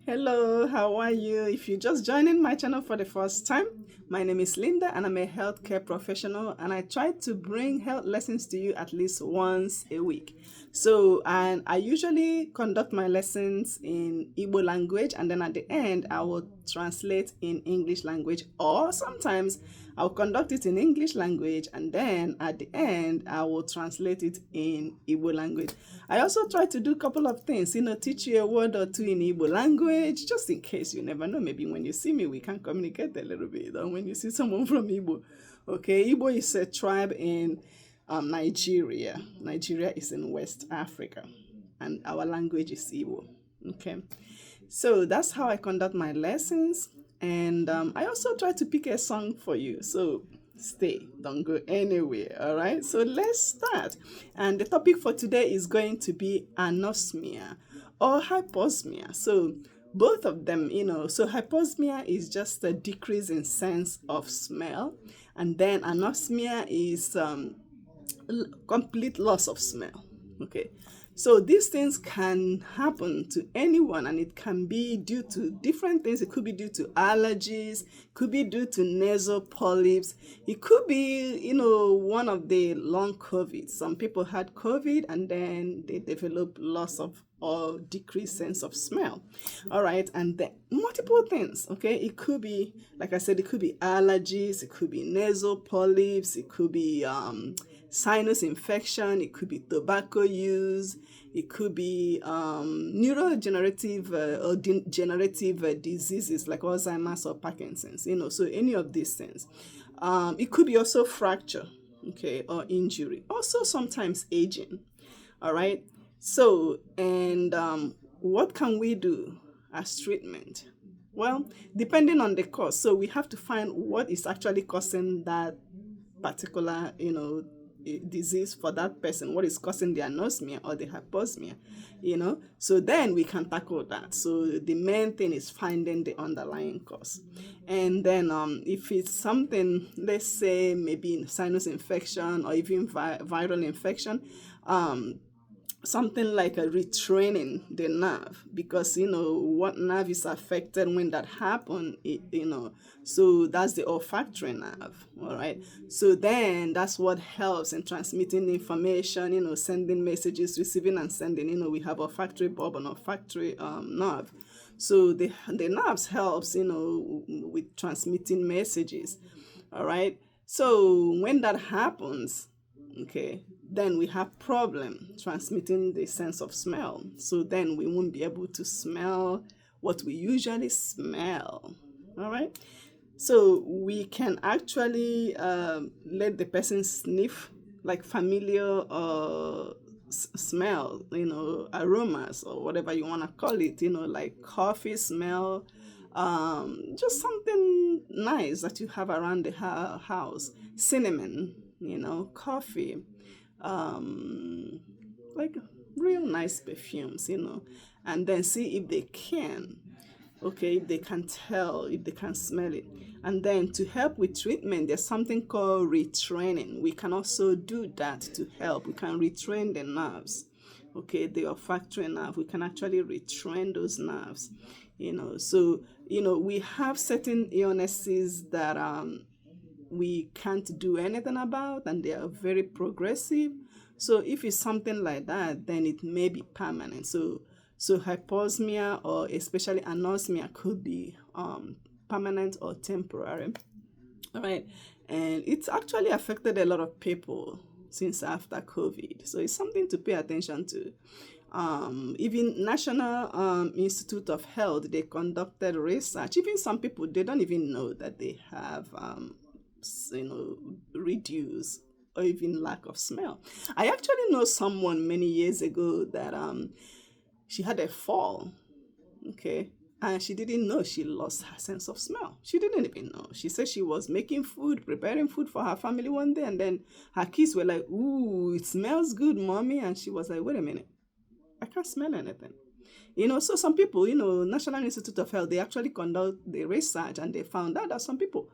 Hello, how are you? If you're just joining my channel for the first time, my name is Linda and I'm a healthcare professional and I try to bring health lessons to you at least once a week. And I usually conduct my lessons in Igbo language and then at the end I will translate in English language, or sometimes I'll conduct it in English language and then at the end I will translate it in Igbo language. I also try to do a couple of things, teach you a word or two in Igbo language, just in case you never know. Maybe when you see me, we can communicate a little bit. Or when you see someone from Igbo. Okay, Igbo is a tribe in Nigeria. Nigeria is in West Africa, and our language is Igbo. Okay, so that's how I conduct my lessons. And I also try to pick a song for you. So stay, don't go anywhere. All right, so let's start. And the topic for today is going to be anosmia or hyposmia. So both of them, so hyposmia is just a decrease in sense of smell, and then anosmia is complete loss of smell. Okay, so these things can happen to anyone, and it can be due to different things. It could be due to allergies, could be due to nasal polyps. It could be, one of the long COVID. Some people had COVID and then they developed loss of or decreased sense of smell. All right, and then multiple things. Okay, it could be, like I said, it could be allergies, it could be nasal polyps, it could be sinus infection, it could be tobacco use, it could be neurodegenerative or degenerative diseases like Alzheimer's or Parkinson's, so any of these things. It could be also fracture, okay, or injury. Also sometimes aging, all right? So, and what can we do as treatment? Well, depending on the cause. So we have to find what is actually causing that particular, disease for that person, what is causing the anosmia or the hyposmia, so then we can tackle that. So the main thing is finding the underlying cause. And then if it's something, let's say maybe sinus infection or even viral infection, something like a retraining the nerve, because what nerve is affected when that happen, so that's the olfactory nerve. All right, so then that's what helps in transmitting information, sending messages, receiving and sending. We have olfactory bulb and olfactory nerve, so the nerves helps with transmitting messages. All right, so when that happens, okay, then we have problem transmitting the sense of smell. So then we won't be able to smell what we usually smell. All right. So we can actually let the person sniff like familiar smell, aromas or whatever you want to call it, like coffee smell, just something nice that you have around the house, cinnamon, coffee, like real nice perfumes, and then see if they can, okay, if they can tell, if they can smell it. And then to help with treatment, there's something called retraining. We can also do that to help. We can retrain the nerves, okay, the olfactory nerve. We can actually retrain those nerves, So, we have certain illnesses that we can't do anything about, and they are very progressive. So if it's something like that, then it may be permanent. So hyposmia or especially anosmia could be permanent or temporary. All right, and it's actually affected a lot of people since after COVID. So it's something to pay attention to. Even National Institute of Health, they conducted research. Even some people, they don't even know that they have reduce or even lack of smell. I actually know someone many years ago that she had a fall, okay, and she didn't know she lost her sense of smell. She didn't even know. She said she was making food, preparing food for her family one day, and then her kids were like, "Ooh, it smells good, mommy," and she was like, "Wait a minute, I can't smell anything." So some people, National Institute of Health, they actually conduct the research and they found out that some people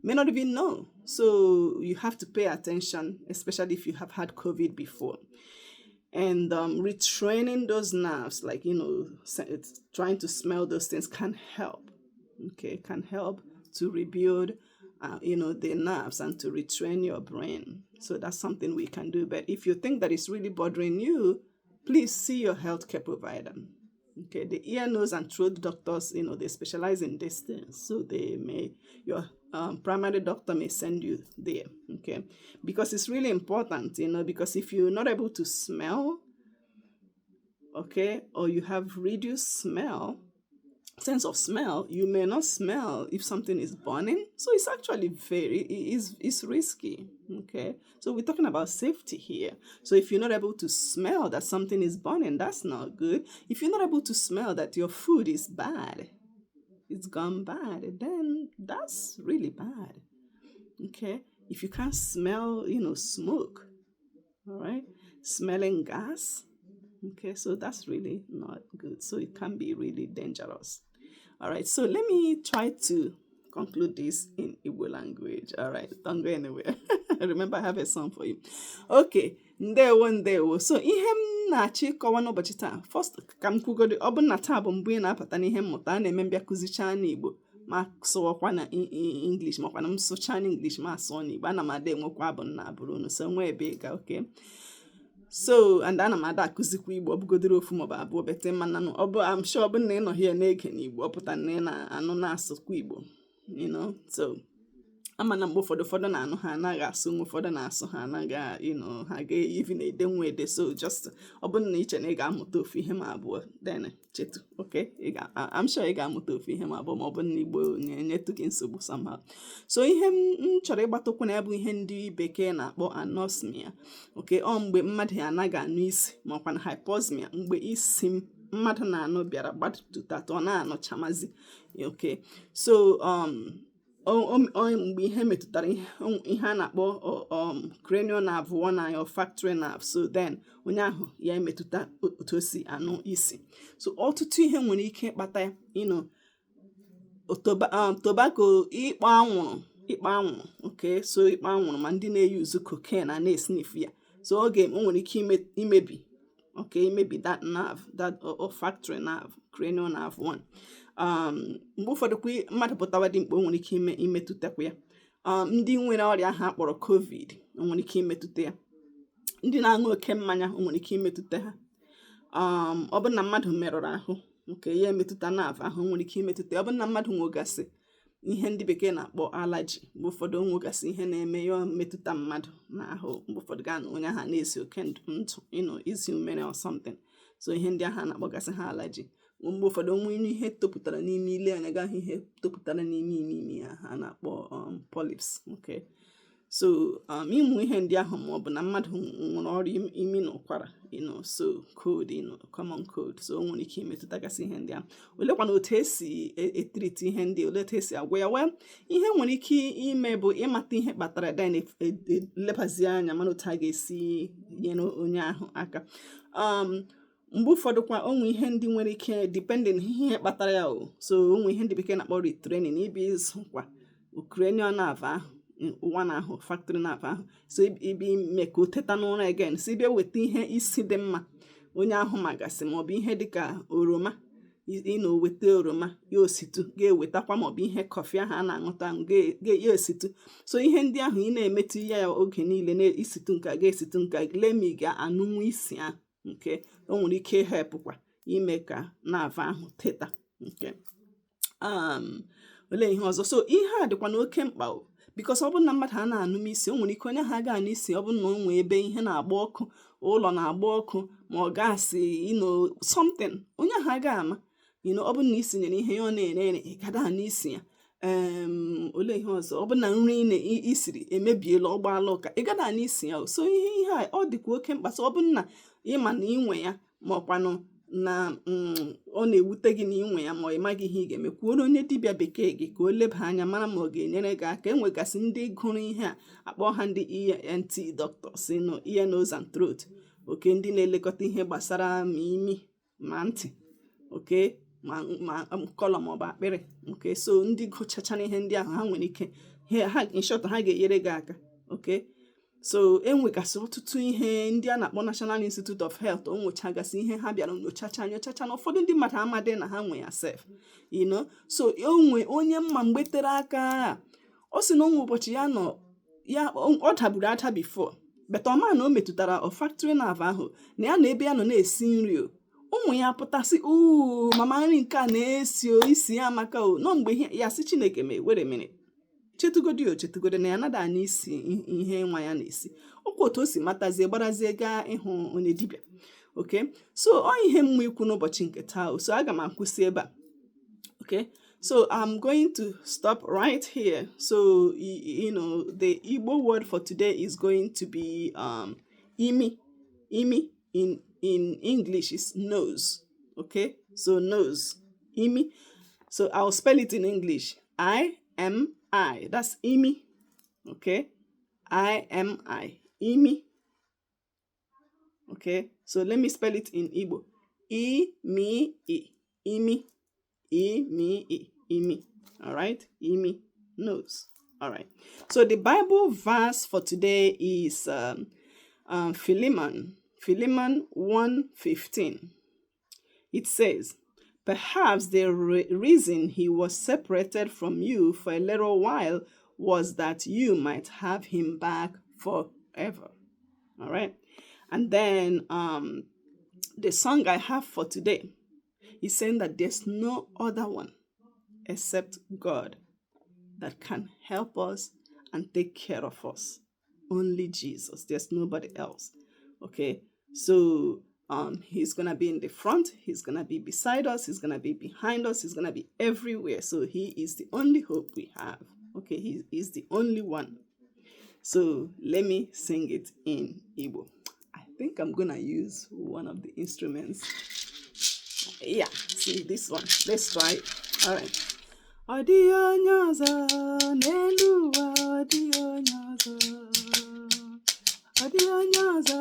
may not even know. So you have to pay attention, especially if you have had COVID before. And retraining those nerves, like, trying to smell those things can help. Okay, can help to rebuild, the nerves and to retrain your brain. So that's something we can do. But if you think that it's really bothering you, please see your healthcare provider. Okay, the ear, nose, and throat doctors, they specialize in these things. So your primary doctor may send you there. Okay, because it's really important, because if you're not able to smell, okay, or you have reduced sense of smell, you may not smell if something is burning. So it's actually it's risky. Okay, so we're talking about safety here. So if you're not able to smell that something is burning, that's not good. If you're not able to smell that your food is bad, it's gone bad, then that's really bad. Okay, if you can't smell, smoke, all right, smelling gas, okay, so that's really not good. So it can be really dangerous. All right, so let me try to conclude this in Igbo language. All right, don't go anywhere. Remember, I have a song for you. Okay, ndewo. So ihe m na-achị kọwa n'ụbọchị taa, first ka m kwugodi, ọ bụ na taa bụ mgbe ị na-apụta n'ihe mmụta, a na-eme mbịa kụzichaa n'Igbo ma sụọkwa na English, makwa na m sụchaa n'English ma sụọ n'Igbo. Ana m ada enwekwa abụ nna abụrụ unu, so nwee ebe ịga. Okay, so and ana m ada akụzikwa Igbo, ọ bụgodiri ofu maọbụ abụọ, bete mana I'm sure ọ bụ na ị nọ hie na-ege n'Igbo, ọ pụta na ị na-anụ na-asụkwa Igbo, so amana mgbe ụfọdụ na-anụ ha anaghị asụ, nwe ụfọdụ na-asụ ha anaghị, ha ga-eyivi na ede nwa ede. So just ọ bụrụ na iche na ị ga-amụta ofu ihe ma abụọ, then chetu, okay, I'm sure ị ga-amụta ofu ihe ma abụọ, ma ọ bụ na Igbo na-enyetu gị nsogbu somehow. So ihe m chọrọ ịgbatokwu na ya bụ ihe ndị bekee na-akpọ anosmia. Okay, ọ mgbe mmadụ anaghị anụ isi, makwa na hyposmia, mgbe isi mmadụ na-anụ bịara gbatutatụ, ọ na-anọchamazi. Okay, so mgbe ihe metụtara ihe a na-akpọ cranial nerve 1 and olfactory nerve, so then onye ahụ ya emetụta otu o si anụ isi. So ọtụtụ ihe nwere ike ịkpata ya, tobacco, ịkpọ anwụrụ. Okay, so ịkpọ anwụrụ ma ndị na-eyuzu cocaine na-esnif ya, so o nwere ike imebi that nerve, that olfactory nerve, cranial nerve 1. Mgbe ụfọdụ mmadụ pụtawa dị mkpa, o nwere ike imetụtakwa ya. Ndị nwere ọrịa ahụ akpọrọ COVID, o nwere ike imetụta ya. Ndị na-aṅụ oke mmanya, o nwere ike imetụta ha. Ọ bụ na mmadụ merụrụ ahụ, nke ya emetụta nerve ahụ, o nwere ike imetụta ya. Ọ bụ na mmadụ nwegasị ihe ndị bekee na-akpọ allergy, mgbe ụfọdụ o nwegasị ihe na-eme ya metụta mmadụ n'ahụ. Mgbe ụfọdụ ga-anụ onye ahụ na-esi oke ndụ, isi umere or something. So ihe ndị ahụ na-akpọgasị ha allergy. Mgbe ụfọdụ onwe ihe topụtara n'ime ile anya gaghị ihe topụtara n'ime ime ya, ha na-akpọ polyps. Okay, so ịmụ ihe ndị ahụ, ma ọ bụ na mmadụ nwere ọrịa imi na ụkwara, so cold, common cold, so o nwere ike imetụtagasị ihe ndị ahụ. Olekwana otu esi etriti ihe ndị, ole otu esi agwa ya. Well, ihe nwere ike ime bụ ịmata ihe kpatara, then elebazi anya mana otu a ga-esi nyere onye ahụ aka. Mgbe ụfọdụ kwa onwe ihe ndị nwere ike depending ihe kpatara ya. So onwe ihe ndị bekee na-akpọ retraining, ibi ịzụkwa cranial nerve ahụ, ụwa na ahụ, olfactory nerve ahụ, so ibi ime ka o teta n'ụra again. So ịbịa weta ihe isi dị mma onye ahụ magasị, maọbụ ihe dịka oroma, weta oroma ya ositu ga-ewetakwa, maọbụ ihe kọfị ahụ a na-aṅụta ya esitu. So ihe ndị ahụ ị na-emetụ ya oge niile, na-isitu nka ga-esitu nka, lemi ga-anụnwu isi ahụ. nke o nwere ike ịhepụkwa ime ka nerve ahụ teta. nke olee ihe ọzọ. So ihe a dịkwa na oke mkpa because ọ bụrụ na mmadụ a na-anụ isi, o nwere ike onye ha ga-anụ isi, ọ bụrụ na o nwee ebe ihe na-agba ọkụ, ụlọ na-agba ọkụ, ma ọ gasị something, onye ha ga-ama ọ bụrụ na isi nyere ihe ya ọ na-ere ịgada anụ isi ya. Olee ihe ọzọ. Ọ bụrụ na nri isiri emebiela, ọ gbaala ụka, ịgada anụ isi ya. So ihe a ọ dịkwa oke mkpa. So ọ bụrụ na ịma na inwe ya, ma ọkwanụ na ọ na-ewute gị na inwe ya, ma ọ ịmaghị ihe ị ga-eme, kwuoro onye dibịa bekee gị ka o leba anya mara ma ọ ga-enyere gị aka. Enwegasị ndị gụrụ ihe a akpọ ha ndị ENT doctors, ear, nose and throat. oke ndị na-elekọta ihe gbasara ma imi ma ntị, oke ma kọlọ ma ọ bụ akpịrị. oke so ndị gụchachara ihe ndị ahụ, ha nwere ike in short ha ga-enyere gị aka. oke so enwegasị ọtụtụ ihe ndị a na-akpọ National Institute of Health, o nwechagasị ihe ha bịara nyochacha na ụfọdụ ndị mmadụ amadị na ha nwe ya sef, so onwe onye mma mgbe tere aka, ọ sị na onwe ụbọchị ya nọ ya ọ daburu ada before, but ọma na o metụtara olfactory nerve ahụ, na ya na ebe ya nọ na-esi nri ụmụ ya pụtasị mama nri nke a na-esi isi ya maka nọ mgbe ya sị Chineke mee were mere chetugodi na ya nada anya isi ihe nwa ya na-esi, ọkwa otu o si matazie gbarazie gaa ịhụ onye dibịa. Okay, so ọ ihe mma ikwu n'ụbọchị nke taa, so aga m akwụsị ebe a. Okay, so I'm going to stop right here. So the Igbo word for today is going to be imi. Imi in English is nose. Okay, so nose, imi. So I'll spell it in English. I-M-I. That's imi. Okay, I-M-I. Imi. Okay, so let me spell it in Igbo. I-mi-i. Imi. I-mi-i. Imi. All right, imi, nose. All right. So the Bible verse for today is Philemon 1:15. It says, perhaps the reason he was separated from you for a little while was that you might have him back forever. All right. And then the song I have for today is saying that there's no other one except God that can help us and take care of us. Only Jesus. There's nobody else. Okay. So he's gonna be in the front, he's gonna be beside us, he's gonna be behind us, he's gonna be everywhere. So he is the only hope we have. Okay, he is the only one. So let me sing it in Igbo. I think I'm gonna use one of the instruments. Yeah, see this one. Let's try it. All right. Adionyaza neluwa adionyaza. Adionyaza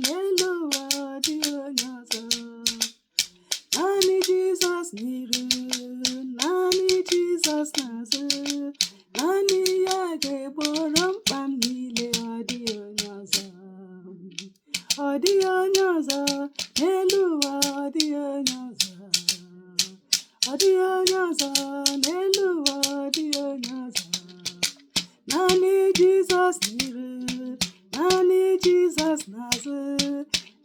neluwa adionyaza. Nani Jesus niru, nani Jesus nazu. Nani yage borom pamile adionyaza. Adionyaza neluwa adionyaza. Adionyaza neluwa adionyaza. Nani Jesus niru, nani Jesus nazu.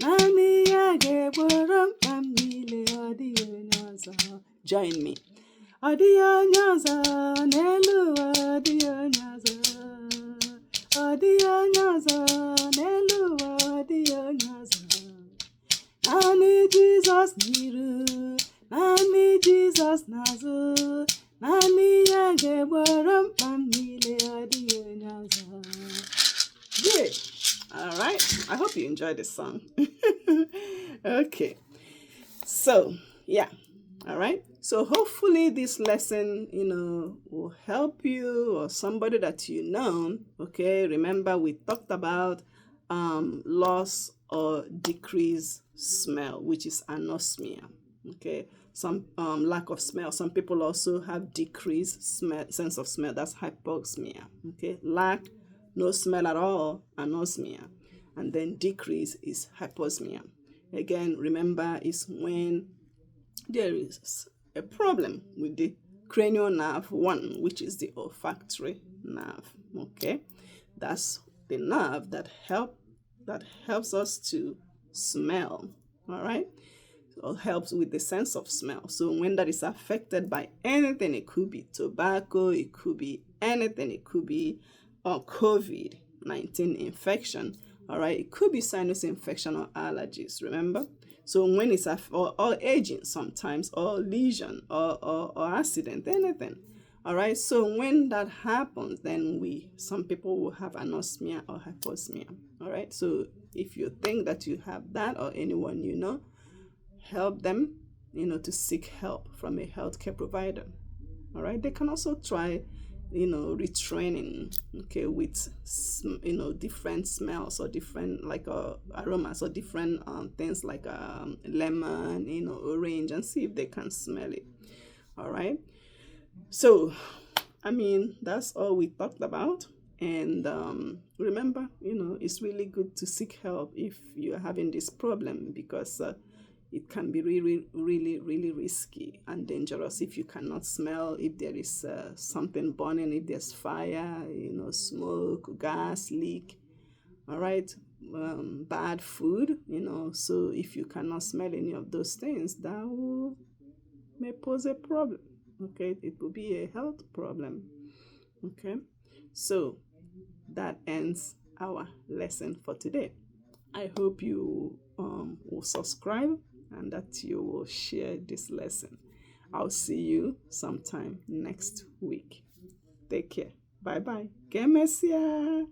Nani yage borom pamile adionyaza. Join me. Adionyaza neluwa adionyaza. Adionyaza neluwa adionyaza. Nani Jesus niru, nani Jesus nazu. Nani yage borom pamile adionyaza. Good. All right. I hope you enjoyed the song. Okay. So, yeah. All right. So hopefully this lesson, will help you or somebody that you know. Okay. Remember we talked about loss or decreased smell, which is anosmia. Okay. Some lack of smell. Some people also have decreased sense of smell. That's hyposmia. Okay. Lack, no smell at all, anosmia. And then decrease is hyposmia. Again, remember, is when there is a problem with the cranial nerve 1, which is the olfactory nerve. Okay, that's the nerve that helps us to smell. All right, or helps with the sense of smell. So when that is affected by anything, it could be tobacco, it could be anything, it could be COVID-19 infection. All right, it could be sinus infection or allergies. Remember. So when it's or aging sometimes, or lesion, or accident, anything. All right. So when that happens, then some people will have anosmia or hyposmia. All right. So if you think that you have that, or anyone you know, help them, to seek help from a healthcare provider. All right. They can also try, retraining, okay, with, different smells or different aromas or different things like lemon, orange, and see if they can smell it. All right. So, that's all we talked about. And remember, it's really good to seek help if you're having this problem, because it can be really, really, really risky and dangerous if you cannot smell, if there is something burning, if there's fire, smoke, gas leak, all right, bad food, So if you cannot smell any of those things, may pose a problem. Okay, it will be a health problem. Okay, so that ends our lesson for today. I hope you will subscribe and that you will share this lesson. I'll see you sometime next week. Take care. Bye bye. Que mesia.